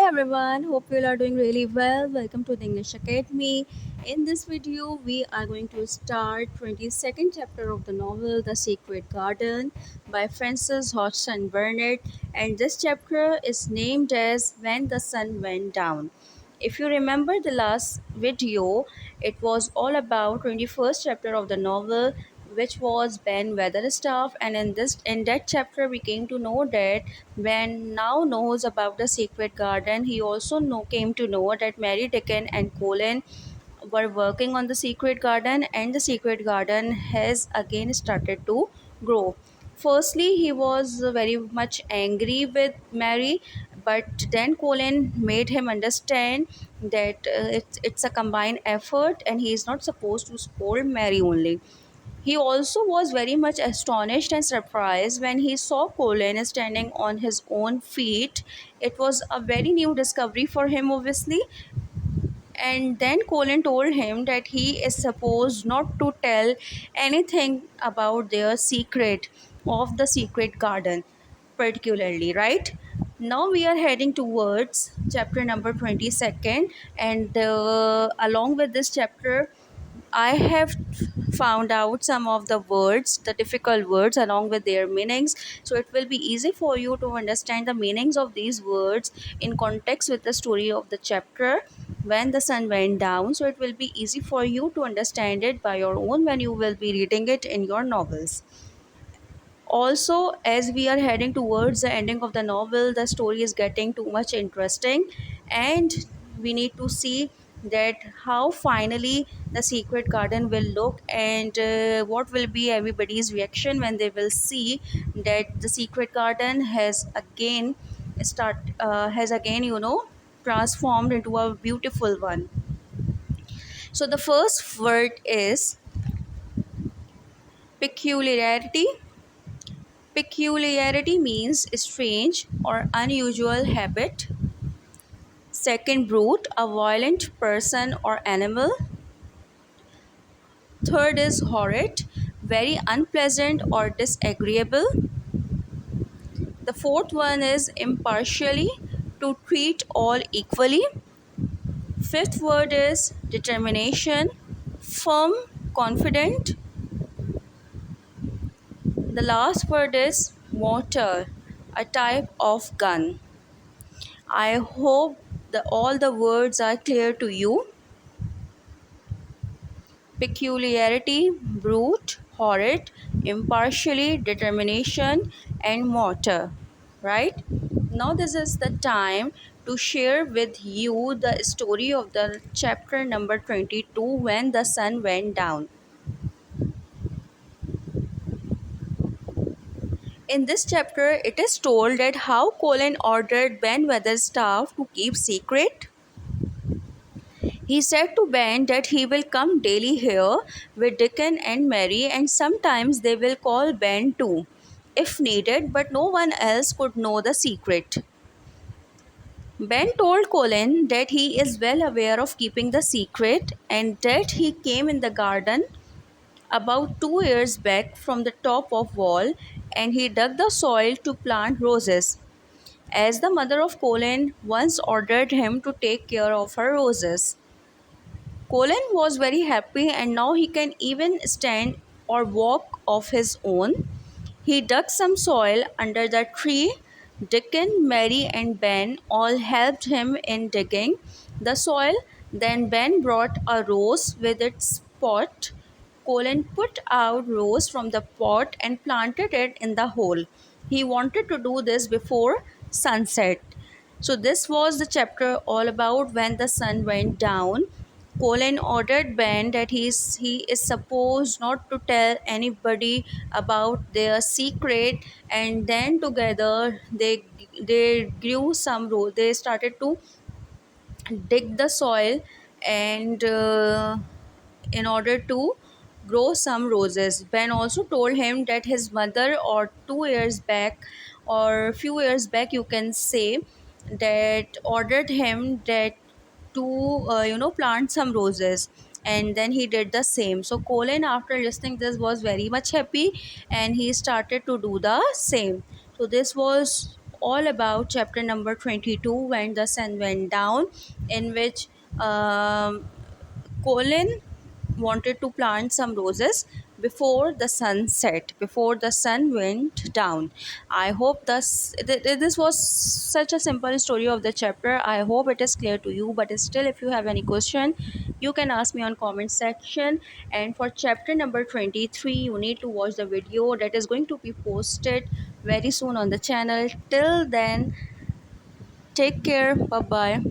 everyone, hope you all are doing really well. Welcome to the English Academy. In this video, we are going to start 22nd chapter of the novel The Secret Garden by Frances Hodgson Burnett, and this chapter is named as When the Sun Went Down. If you remember the last video, it was all about 21st chapter of the novel, which was Ben Weatherstaff, and in that chapter we came to know that Ben now knows about the secret garden. He also came to know that Mary Dickon and Colin were working on the secret garden, and the secret garden has again started to grow. Firstly, he was very much angry with Mary, but then Colin made him understand that it's a combined effort and he is not supposed to scold Mary only. He also was very much astonished and surprised when he saw Colin standing on his own feet. It was a very new discovery for him, obviously. And then Colin told him that he is supposed not to tell anything about their secret of the secret garden, particularly, right? Now we are heading towards chapter number 22nd, and along with this chapter, I have found out some of the words, the difficult words, along with their meanings. So it will be easy for you to understand the meanings of these words in context with the story of the chapter when the sun went down. So it will be easy for you to understand it by your own when you will be reading it in your novels. Also, as we are heading towards the ending of the novel, the story is getting too much interesting, and we need to see that how finally the secret garden will look, and what will be everybody's reaction when they will see that the secret garden has again transformed into a beautiful one. So the first word is peculiarity. Peculiarity means strange or unusual habit. Second, brute, a violent person or animal. Third is horrid, very unpleasant or disagreeable. The fourth one is impartially, to treat all equally. Fifth word is determination, firm, confident. The last word is mortar, a type of gun. I hope all the words are clear to you. Peculiarity, brute, horrid, impartially, determination, and mortar. Right? Now, this is the time to share with you the story of the chapter number 22 when the sun went down. In this chapter, it is told that how Colin ordered Ben Weatherstaff to keep secret. He said to Ben that he will come daily here with Dickon and Mary, and sometimes they will call Ben too, if needed, but no one else could know the secret. Ben told Colin that he is well aware of keeping the secret and that he came in the garden about 2 years back from the top of wall, and he dug the soil to plant roses, as the mother of Colin once ordered him to take care of her roses. Colin was very happy, and now he can even stand or walk of his own. He dug some soil under the tree. Dickon, Mary, and Ben all helped him in digging the soil. Then Ben brought a rose with its pot. Colin put out rose from the pot and planted it in the hole. He wanted to do this before sunset. So this was the chapter all about when the sun went down. Colin ordered Ben that he is supposed not to tell anybody about their secret, and then together they grew some rose. They started to dig the soil, and in order to grow some roses. Ben also told him that his mother, or 2 years back, or few years back, you can say, that ordered him that to plant some roses, and then he did the same. So Colin, after listening this, was very much happy, and he started to do the same. So this was all about chapter number 22, when the sun went down, in which Colin wanted to plant some roses before the sun set, before the sun went down. I hope this was such a simple story of the chapter. I hope it is clear to you, but still, if you have any question, you can ask me on comment section. And for chapter number 23, you need to watch the video that is going to be posted very soon on the channel. Till then, take care. Bye bye.